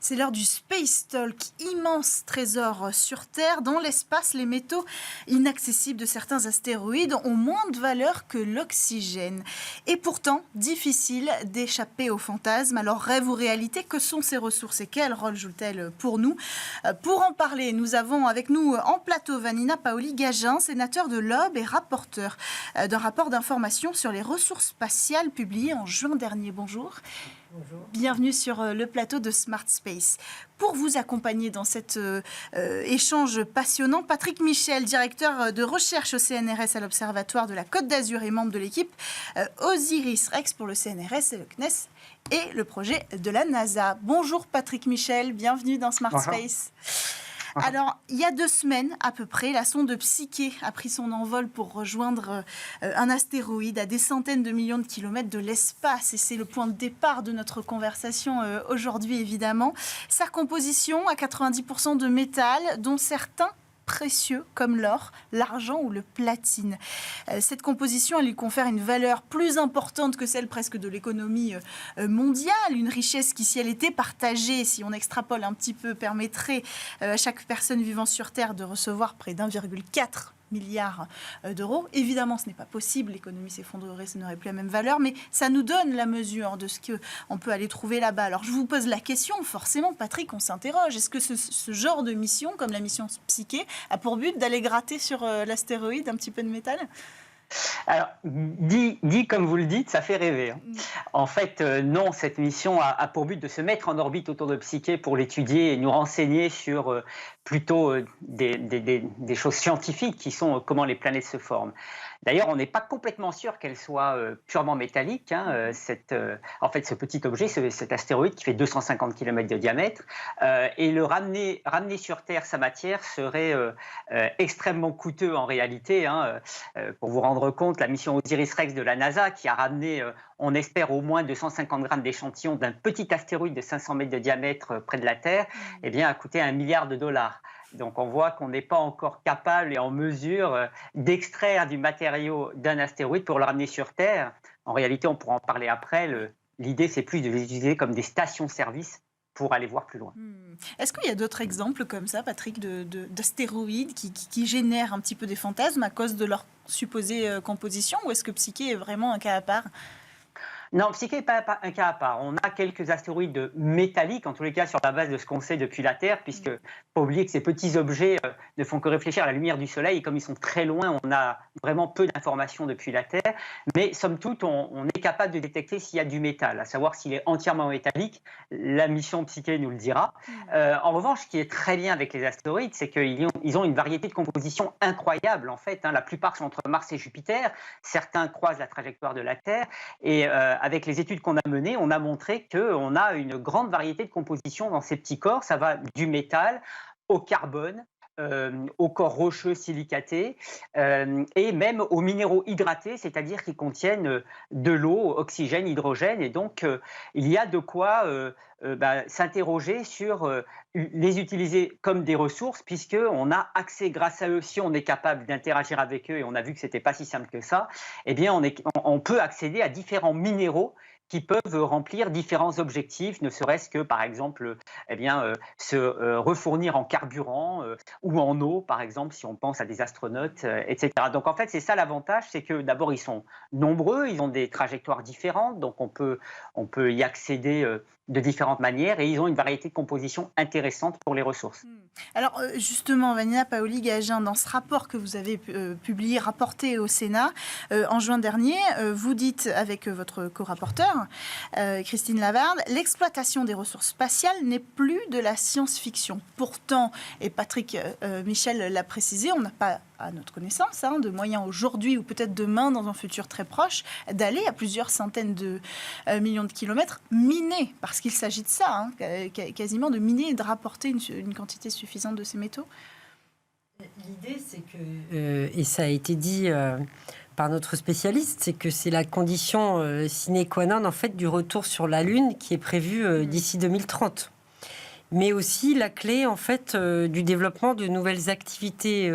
C'est l'heure du Space Talk, immense trésor sur Terre. Dans l'espace, les métaux inaccessibles de certains astéroïdes ont moins de valeur que l'oxygène. Et pourtant, difficile d'échapper aux fantasmes. Alors, rêve ou réalité, que sont ces ressources et quel rôle jouent-elles pour nous? Pour en parler, nous avons avec nous en plateau Vanina Paoli-Gagin, sénateur de l'Aube et rapporteur d'un rapport d'information sur les ressources spatiales publié en juin dernier. Bonjour. Bonjour. Bienvenue sur le plateau de Smart Space. Pour vous accompagner dans cet échange passionnant, Patrick Michel, directeur de recherche au CNRS à l'Observatoire de la Côte d'Azur et membre de l'équipe Osiris-Rex pour le CNRS et le CNES et le projet de la NASA. Bonjour Patrick Michel, bienvenue dans Smart Space. Alors, il y a 2 semaines à peu près, la sonde Psyché a pris son envol pour rejoindre un astéroïde à des centaines de millions de kilomètres de l'espace. Et c'est le point de départ de notre conversation aujourd'hui, évidemment. Sa composition à 90% de métal, dont certains précieux comme l'or, l'argent ou le platine. Cette composition, elle lui confère une valeur plus importante que celle presque de l'économie mondiale, une richesse qui, si elle était partagée, si on extrapole un petit peu, permettrait à chaque personne vivant sur Terre de recevoir près d'1,4 milliard d'euros. Évidemment, ce n'est pas possible, l'économie s'effondrerait, ça n'aurait plus la même valeur, mais ça nous donne la mesure de ce qu'on peut aller trouver là-bas. Alors, je vous pose la question, forcément, Patrick, on s'interroge. Est-ce que ce genre de mission, comme la mission Psyché, a pour but d'aller gratter sur l'astéroïde un petit peu de métal ? Alors, dit comme vous le dites, ça fait rêver. Hein. En fait, non, cette mission a pour but de se mettre en orbite autour de Psyché pour l'étudier et nous renseigner sur plutôt des choses scientifiques qui sont comment les planètes se forment. D'ailleurs, on n'est pas complètement sûr qu'elle soit purement métallique. Hein, en fait, ce petit objet, cet astéroïde qui fait 250 km de diamètre, et le ramener sur Terre, sa matière, serait extrêmement coûteux en réalité. Hein, pour vous rendre compte, la mission Osiris-Rex de la NASA, qui a ramené, on espère, au moins 250 grammes d'échantillons d'un petit astéroïde de 500 mètres de diamètre près de la Terre, eh bien, a coûté $1 milliard. Donc on voit qu'on n'est pas encore capable et en mesure d'extraire du matériau d'un astéroïde pour le ramener sur Terre. En réalité, on pourra en parler après. L'idée, c'est plus de les utiliser comme des stations-service pour aller voir plus loin. Est-ce qu'il y a d'autres exemples comme ça, Patrick, d'astéroïdes qui génèrent un petit peu des fantasmes à cause de leur supposée composition, ou est-ce que Psyché est vraiment un cas à part ? Non, Psyché n'est pas un cas à part. On a quelques astéroïdes métalliques, en tous les cas sur la base de ce qu'on sait depuis la Terre, puisque faut pas oublier que ces petits objets ne font que réfléchir à la lumière du Soleil, et comme ils sont très loin, on a vraiment peu d'informations depuis la Terre. Mais somme toute, on est capable de détecter s'il y a du métal, à savoir s'il est entièrement métallique. La mission Psyché nous le dira. En revanche, ce qui est très bien avec les astéroïdes, c'est qu'ils ont une variété de compositions incroyable, en fait. Hein. La plupart sont entre Mars et Jupiter. Certains croisent la trajectoire de la Terre. Et avec les études qu'on a menées, on a montré qu'on a une grande variété de compositions dans ces petits corps. Ça va du métal au carbone, aux corps rocheux silicatés et même aux minéraux hydratés, c'est-à-dire qui contiennent de l'eau, oxygène, hydrogène. Et donc, il y a de quoi s'interroger sur les utiliser comme des ressources, puisqu'on a accès grâce à eux, si on est capable d'interagir avec eux, et on a vu que ce n'était pas si simple que ça, eh bien on peut accéder à différents minéraux qui peuvent remplir différents objectifs, ne serait-ce que, par exemple, se refournir en carburant ou en eau, par exemple, si on pense à des astronautes, etc. Donc, en fait, c'est ça l'avantage, c'est que d'abord, ils sont nombreux, ils ont des trajectoires différentes, donc on peut y accéder de différentes manières, et ils ont une variété de compositions intéressantes pour les ressources. Alors justement, Vanina Paoli-Gagin, dans ce rapport que vous avez publié, rapporté au Sénat en juin dernier, vous dites avec votre co-rapporteur, Christine Lavarde, l'exploitation des ressources spatiales n'est plus de la science-fiction. Pourtant, et Patrick Michel l'a précisé, on n'a pas, à notre connaissance, de moyens aujourd'hui ou peut-être demain, dans un futur très proche, d'aller à plusieurs centaines de millions de kilomètres miner, parce qu'il s'agit de ça, quasiment de miner et de rapporter une quantité suffisante de ces métaux. L'idée, c'est que, et ça a été dit par notre spécialiste, c'est que c'est la condition sine qua non en fait, du retour sur la Lune qui est prévu d'ici 2030. Mais aussi la clé en fait, du développement de nouvelles activités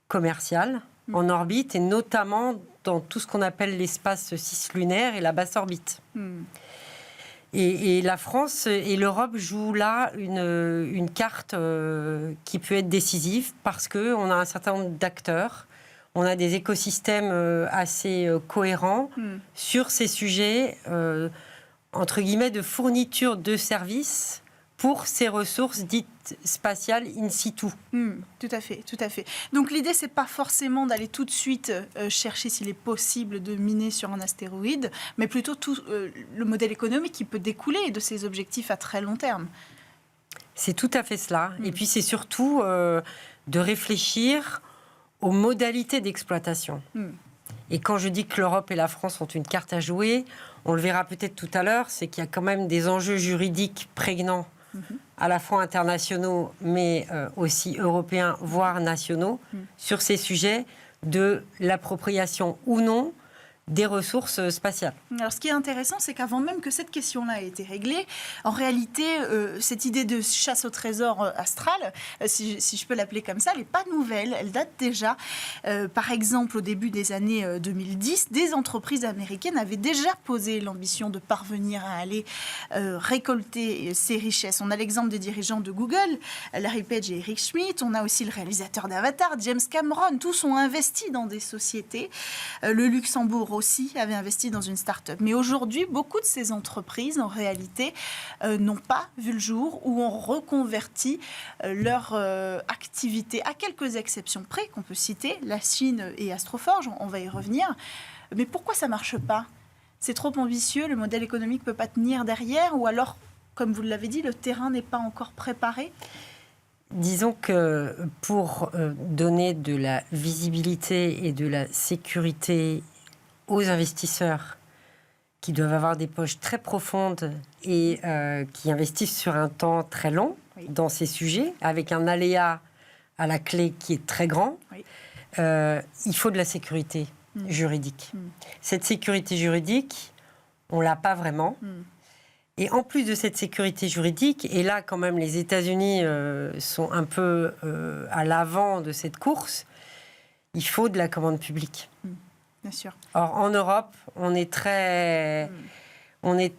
commerciales en orbite, et notamment dans tout ce qu'on appelle l'espace cislunaire et la basse orbite. Et la France et l'Europe jouent là une carte qui peut être décisive parce qu'on a un certain nombre d'acteurs, on a des écosystèmes assez cohérents sur ces sujets, entre guillemets, de fourniture de services pour ces ressources dites spatiales in situ. Tout à fait, tout à fait. Donc l'idée, c'est pas forcément d'aller tout de suite chercher s'il est possible de miner sur un astéroïde, mais plutôt tout le modèle économique qui peut découler de ces objectifs à très long terme. C'est tout à fait cela. Et puis c'est surtout de réfléchir aux modalités d'exploitation. Et quand je dis que l'Europe et la France ont une carte à jouer, on le verra peut-être tout à l'heure, c'est qu'il y a quand même des enjeux juridiques prégnants, à la fois internationaux, mais aussi européens, voire nationaux, sur ces sujets de l'appropriation ou non des ressources spatiales. Alors, ce qui est intéressant, c'est qu'avant même que cette question-là ait été réglée, en réalité, cette idée de chasse au trésor astral, si je peux l'appeler comme ça, elle n'est pas nouvelle, elle date déjà. Par exemple, au début des années 2010, des entreprises américaines avaient déjà posé l'ambition de parvenir à aller récolter ces richesses. On a l'exemple des dirigeants de Google, Larry Page et Eric Schmidt, on a aussi le réalisateur d'Avatar, James Cameron, tous ont investi dans des sociétés. Le Luxembourg aussi avait investi dans une start-up. Mais aujourd'hui, beaucoup de ces entreprises, en réalité, n'ont pas vu le jour ou ont reconverti leur activité, à quelques exceptions près qu'on peut citer, la Chine et Astroforge, on va y revenir. Mais pourquoi ça ne marche pas ? C'est trop ambitieux, le modèle économique ne peut pas tenir derrière, ou alors, comme vous l'avez dit, le terrain n'est pas encore préparé ? Disons que pour donner de la visibilité et de la sécurité aux investisseurs qui doivent avoir des poches très profondes et qui investissent sur un temps très long dans ces sujets, avec un aléa à la clé qui est très grand, il faut de la sécurité juridique. Cette sécurité juridique, on ne l'a pas vraiment. Et en plus de cette sécurité juridique, et là quand même les États-Unis sont un peu à l'avant de cette course, il faut de la commande publique. Bien sûr. Or, en Europe, on est très... Mais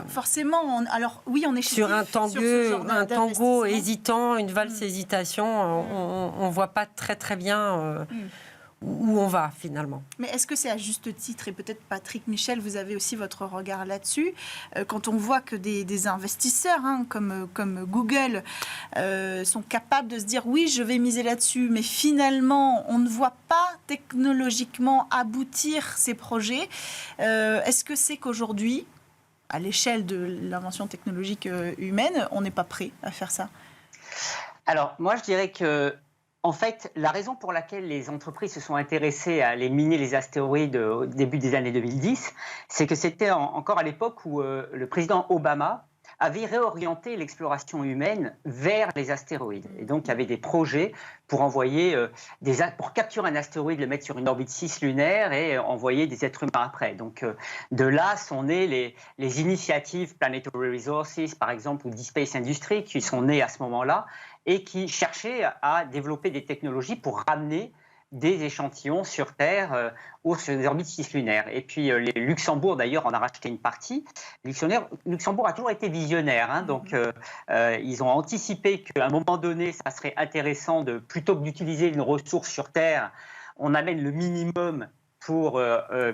forcément, alors oui, on est sur un tango hésitant, une valse hésitation. On ne voit pas très très bien où on va finalement. Mais est-ce que c'est à juste titre, et peut-être Patrick Michel, vous avez aussi votre regard là-dessus, quand on voit que des investisseurs comme Google sont capables de se dire oui, je vais miser là-dessus, mais finalement on ne voit pas technologiquement aboutir ces projets. Est-ce que c'est qu'aujourd'hui, à l'échelle de l'invention technologique humaine, on n'est pas prêt à faire ça ? Alors moi je dirais que en fait, la raison pour laquelle les entreprises se sont intéressées à aller miner les astéroïdes au début des années 2010, c'est que c'était encore à l'époque où le président Obama avait réorienté l'exploration humaine vers les astéroïdes. Et donc, il y avait des projets pour envoyer pour capturer un astéroïde, le mettre sur une orbite 6 lunaire et envoyer des êtres humains après. Donc, de là sont nées les initiatives Planetary Resources, par exemple, ou Deep Space Industry, qui sont nées à ce moment-là et qui cherchaient à développer des technologies pour ramener des échantillons sur Terre ou sur des orbites 6 lunaires. Et puis les Luxembourg, d'ailleurs, en a racheté une partie. Luxembourg a toujours été visionnaire, donc ils ont anticipé qu'à un moment donné, ça serait intéressant de, plutôt que d'utiliser une ressource sur Terre, on amène le minimum pour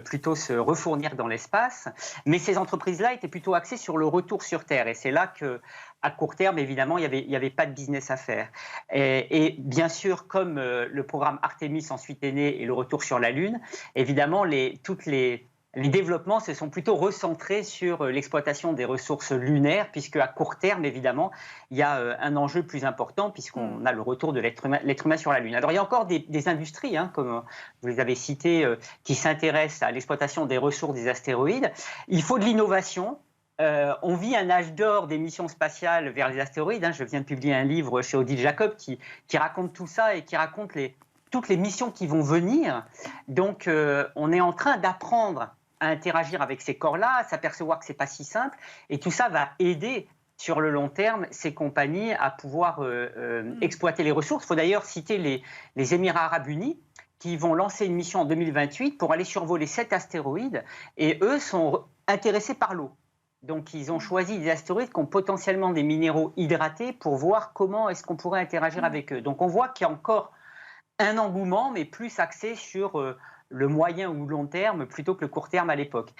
plutôt se refournir dans l'espace. Mais ces entreprises-là étaient plutôt axées sur le retour sur Terre. Et c'est là qu'à court terme, évidemment, il n'y avait pas de business à faire. Et bien sûr, comme le programme Artemis ensuite est né et le retour sur la Lune, évidemment, tous les développements se sont plutôt recentrés sur l'exploitation des ressources lunaires, puisque à court terme, évidemment, il y a un enjeu plus important, puisqu'on a le retour de l'être humain sur la Lune. Alors, il y a encore des industries, comme vous les avez citées, qui s'intéressent à l'exploitation des ressources des astéroïdes. Il faut de l'innovation. On vit un âge d'or des missions spatiales vers les astéroïdes. Je viens de publier un livre chez Odile Jacob qui raconte tout ça et qui raconte toutes les missions qui vont venir. Donc, on est en train d'apprendre à interagir avec ces corps-là, à s'apercevoir que ce n'est pas si simple. Et tout ça va aider, sur le long terme, ces compagnies à pouvoir exploiter les ressources. Il faut d'ailleurs citer les Émirats arabes unis, qui vont lancer une mission en 2028 pour aller survoler 7 astéroïdes. Et eux sont intéressés par l'eau. Donc, ils ont choisi des astéroïdes qui ont potentiellement des minéraux hydratés pour voir comment est-ce qu'on pourrait interagir avec eux. Donc, on voit qu'il y a encore un engouement, mais plus axé sur le moyen ou long terme plutôt que le court terme à l'époque.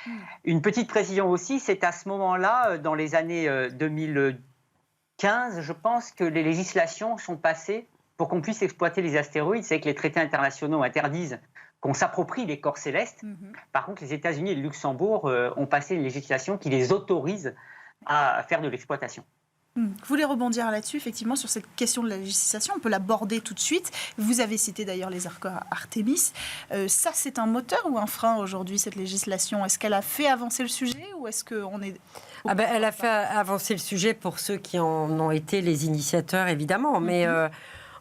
Une petite précision aussi, c'est à ce moment-là, dans les années 2015, je pense que les législations sont passées pour qu'on puisse exploiter les astéroïdes. C'est que les traités internationaux interdisent qu'on s'approprie les corps célestes. Par contre, les États-Unis et le Luxembourg ont passé une législation qui les autorise à faire de l'exploitation. Vous voulez rebondir là-dessus, effectivement, sur cette question de la législation. On peut l'aborder tout de suite. Vous avez cité d'ailleurs les accords Artemis. Ça, c'est un moteur ou un frein aujourd'hui, cette législation? Est-ce qu'elle a fait avancer le sujet ou est-ce qu'on est... Elle a fait avancer le sujet pour ceux qui en ont été les initiateurs, évidemment. Mais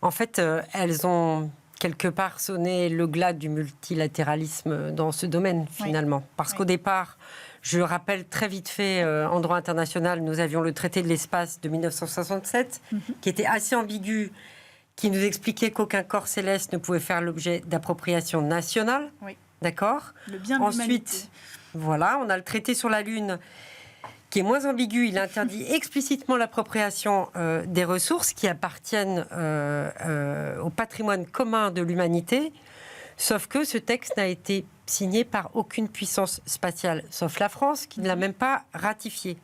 en fait, elles ont quelque part sonné le glas du multilatéralisme dans ce domaine, finalement. Parce qu'au départ, je rappelle très vite fait, en droit international, nous avions le traité de l'espace de 1967, qui était assez ambigu, qui nous expliquait qu'aucun corps céleste ne pouvait faire l'objet d'appropriation nationale. D'accord ? Le bien de l'humanité. Ensuite, voilà, on a le traité sur la Lune, qui est moins ambigu. Il interdit explicitement l'appropriation des ressources qui appartiennent au patrimoine commun de l'humanité. Sauf que ce texte n'a été signé par aucune puissance spatiale, sauf la France, qui ne l'a même pas ratifié.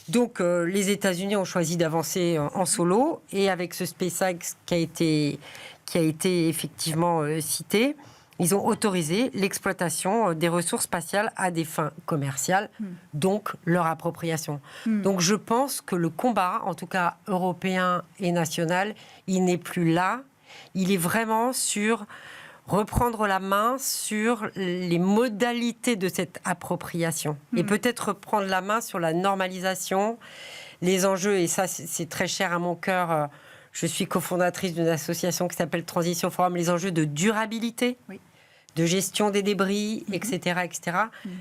Donc, les États-Unis ont choisi d'avancer en solo, et avec ce SpaceX qui a été effectivement cité, ils ont autorisé l'exploitation des ressources spatiales à des fins commerciales, donc leur appropriation. Donc, je pense que le combat, en tout cas européen et national, il n'est plus là. Il est vraiment sur reprendre la main sur les modalités de cette appropriation. Et peut-être reprendre la main sur la normalisation, les enjeux, et ça c'est très cher à mon cœur. Je suis cofondatrice d'une association qui s'appelle Transition Forum, les enjeux de durabilité, de gestion des débris, etc. etc.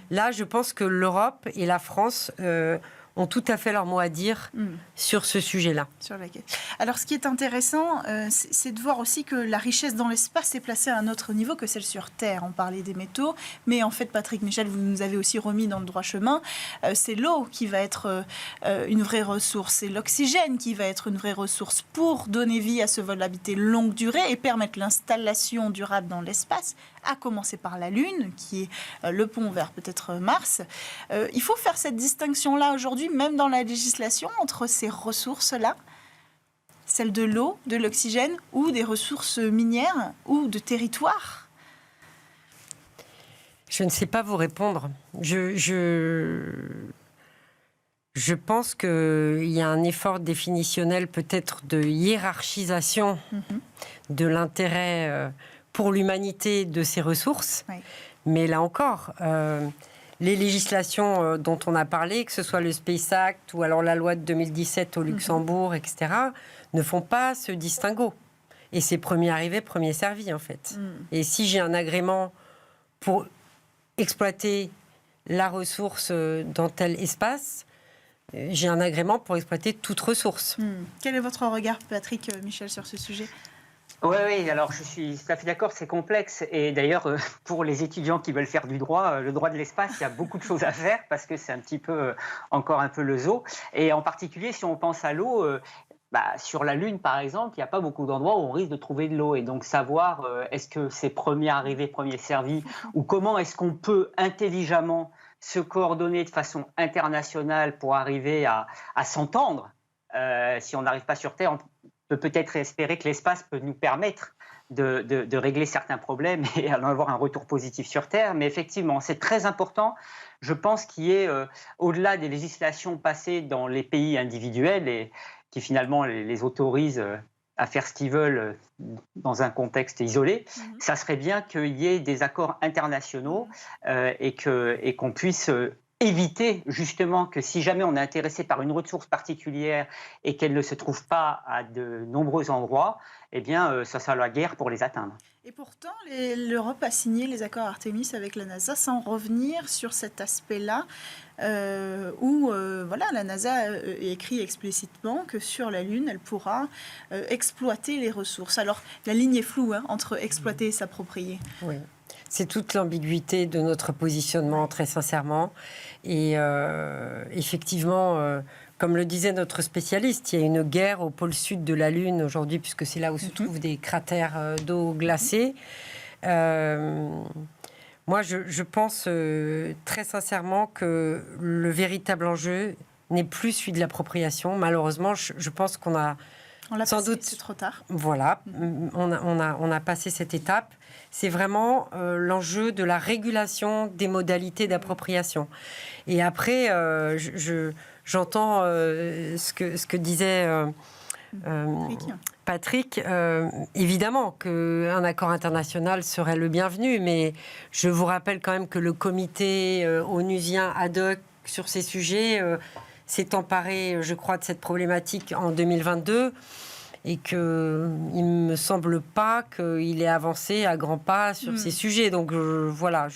Là, je pense que l'Europe et la France ont tout à fait leur mot à dire sur ce sujet-là. Alors, ce qui est intéressant, c'est de voir aussi que la richesse dans l'espace est placée à un autre niveau que celle sur Terre. On parlait des métaux, mais en fait, Patrick Michel, vous nous avez aussi remis dans le droit chemin. C'est l'eau qui va être une vraie ressource, c'est l'oxygène qui va être une vraie ressource pour donner vie à ce vol habité longue durée et permettre l'installation durable dans l'espace, à commencer par la Lune, qui est le pont vers peut-être Mars. Il faut faire cette distinction-là aujourd'hui, même dans la législation, entre ces ressources-là, celles de l'eau, de l'oxygène, ou des ressources minières, ou de territoire. Je ne sais pas vous répondre. Je pense qu'il y a un effort définitionnel, peut-être de hiérarchisation de l'intérêt pour l'humanité de ces ressources. Mais là encore, les législations dont on a parlé, que ce soit le Space Act ou alors la loi de 2017 au Luxembourg, etc., ne font pas ce distinguo. Et c'est premier arrivé, premier servi, en fait. Et si j'ai un agrément pour exploiter la ressource dans tel espace, j'ai un agrément pour exploiter toute ressource. Quel est votre regard, Patrick Michel, sur ce sujet ? Oui, alors je suis tout à fait d'accord, c'est complexe. Et d'ailleurs, pour les étudiants qui veulent faire du droit, le droit de l'espace, il y a beaucoup de choses à faire parce que c'est un petit peu, encore un peu le zoo. Et en particulier, si on pense à l'eau, sur la Lune, par exemple, il n'y a pas beaucoup d'endroits où on risque de trouver de l'eau. Et donc, savoir est-ce que c'est premier arrivé, premier servi, ou comment est-ce qu'on peut intelligemment se coordonner de façon internationale pour arriver à s'entendre. Si on n'arrive pas sur Terre, on peut peut-être espérer que l'espace peut nous permettre de régler certains problèmes et avoir un retour positif sur Terre. Mais effectivement, c'est très important. Je pense qu'il y ait, au-delà des législations passées dans les pays individuels et qui finalement les autorisent à faire ce qu'ils veulent dans un contexte isolé, ça serait bien qu'il y ait des accords internationaux et qu'on puisse éviter justement que si jamais on est intéressé par une ressource particulière et qu'elle ne se trouve pas à de nombreux endroits, eh bien, ça sera la guerre pour les atteindre. Et pourtant, l'Europe a signé les accords Artemis avec la NASA sans revenir sur cet aspect-là, où la NASA écrit explicitement que sur la Lune, elle pourra exploiter les ressources. Alors, la ligne est floue entre exploiter et s'approprier. Oui. C'est toute l'ambiguïté de notre positionnement, très sincèrement. Et effectivement, comme le disait notre spécialiste, il y a une guerre au pôle sud de la Lune aujourd'hui, puisque c'est là où se trouvent des cratères d'eau glacée. Moi, je pense très sincèrement que le véritable enjeu n'est plus celui de l'appropriation. Malheureusement, je pense qu'on a sans doute... C'est trop tard. Voilà, on a passé cette étape. C'est vraiment l'enjeu de la régulation des modalités d'appropriation. Et après, j'entends ce que disait Patrick. Évidemment qu'un accord international serait le bienvenu, mais je vous rappelle quand même que le comité onusien ad hoc sur ces sujets s'est emparé, je crois, de cette problématique en 2022. Et qu'il ne me semble pas qu'il ait avancé à grands pas sur ces sujets. Donc voilà,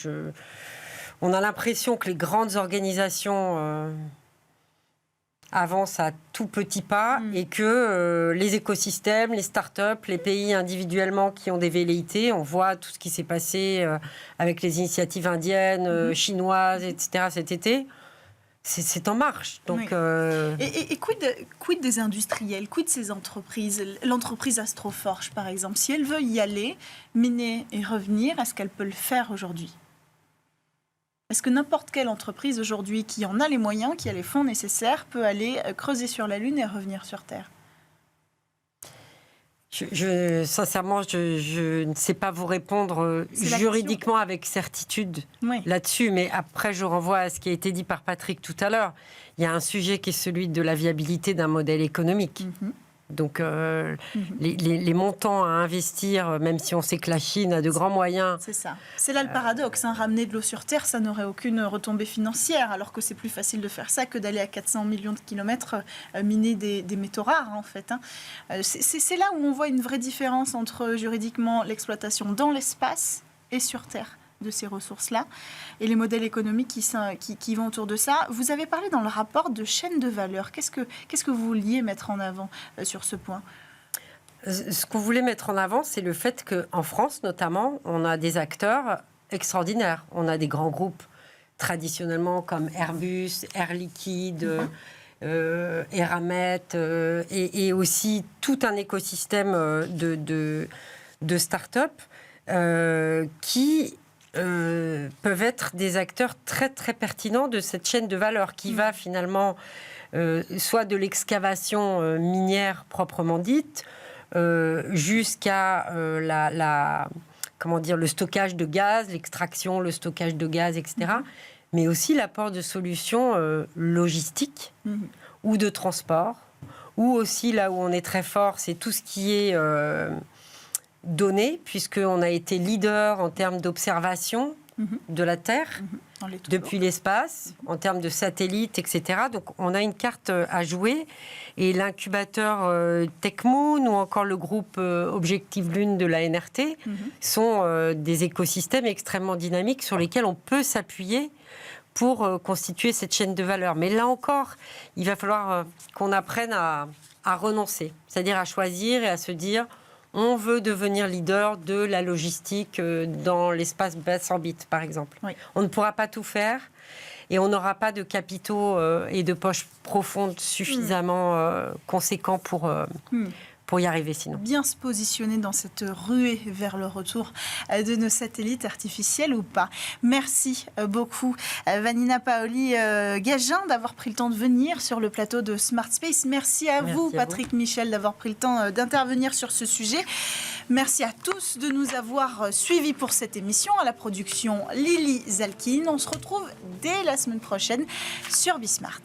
on a l'impression que les grandes organisations avancent à tout petits pas et que les écosystèmes, les start-up, les pays individuellement qui ont des velléités, on voit tout ce qui s'est passé avec les initiatives indiennes, chinoises, etc. cet été. C'est en marche. Donc, Et quid des industriels, quid de ces entreprises? L'entreprise Astroforge, par exemple, si elle veut y aller, miner et revenir, est-ce qu'elle peut le faire aujourd'hui? Est-ce que n'importe quelle entreprise aujourd'hui qui en a les moyens, qui a les fonds nécessaires, peut aller creuser sur la Lune et revenir sur Terre? Sincèrement, je ne sais pas vous répondre juridiquement avec certitude là-dessus, mais après, je renvoie à ce qui a été dit par Patrick tout à l'heure. Il y a un sujet qui est celui de la viabilité d'un modèle économique. Donc, les montants à investir, même si on sait que la Chine a de grands moyens... C'est ça. C'est là le paradoxe. Ramener de l'eau sur Terre, ça n'aurait aucune retombée financière, alors que c'est plus facile de faire ça que d'aller à 400 millions de kilomètres miner des métaux rares, en fait. C'est là où on voit une vraie différence entre, juridiquement, l'exploitation dans l'espace et sur Terre de ces ressources-là, et les modèles économiques qui vont autour de ça. Vous avez parlé dans le rapport de chaîne de valeur. Qu'est-ce que vous vouliez mettre en avant sur ce point? Ce qu'on voulait mettre en avant, c'est le fait qu'en France, notamment, on a des acteurs extraordinaires. On a des grands groupes, traditionnellement, comme Airbus, Air Liquide, Eramet, et aussi tout un écosystème de start-up qui... peuvent être des acteurs très très pertinents de cette chaîne de valeur qui va finalement soit de l'excavation minière proprement dite jusqu'à le stockage de gaz, l'extraction, le stockage de gaz, etc. Mais aussi l'apport de solutions logistiques ou de transport, ou aussi là où on est très fort, c'est tout ce qui est données, puisqu'on a été leader en termes d'observation de la Terre depuis l'espace, en termes de satellites, etc. Donc on a une carte à jouer. Et l'incubateur TechMoon ou encore le groupe Objectif Lune de la NRT sont des écosystèmes extrêmement dynamiques sur lesquels on peut s'appuyer pour constituer cette chaîne de valeur. Mais là encore, il va falloir qu'on apprenne à renoncer, c'est-à-dire à choisir et à se dire on veut devenir leader de la logistique dans l'espace basse orbite, par exemple. On ne pourra pas tout faire et on n'aura pas de capitaux et de poches profondes suffisamment conséquents pour y arriver sinon. Bien se positionner dans cette ruée vers le retour de nos satellites artificiels ou pas. Merci beaucoup Vanina Paoli-Gagin d'avoir pris le temps de venir sur le plateau de Smart Space. Merci à vous Patrick Michel d'avoir pris le temps d'intervenir sur ce sujet. Merci à tous de nous avoir suivis pour cette émission. À la production Lily Zalkin. On se retrouve dès la semaine prochaine sur Bismart.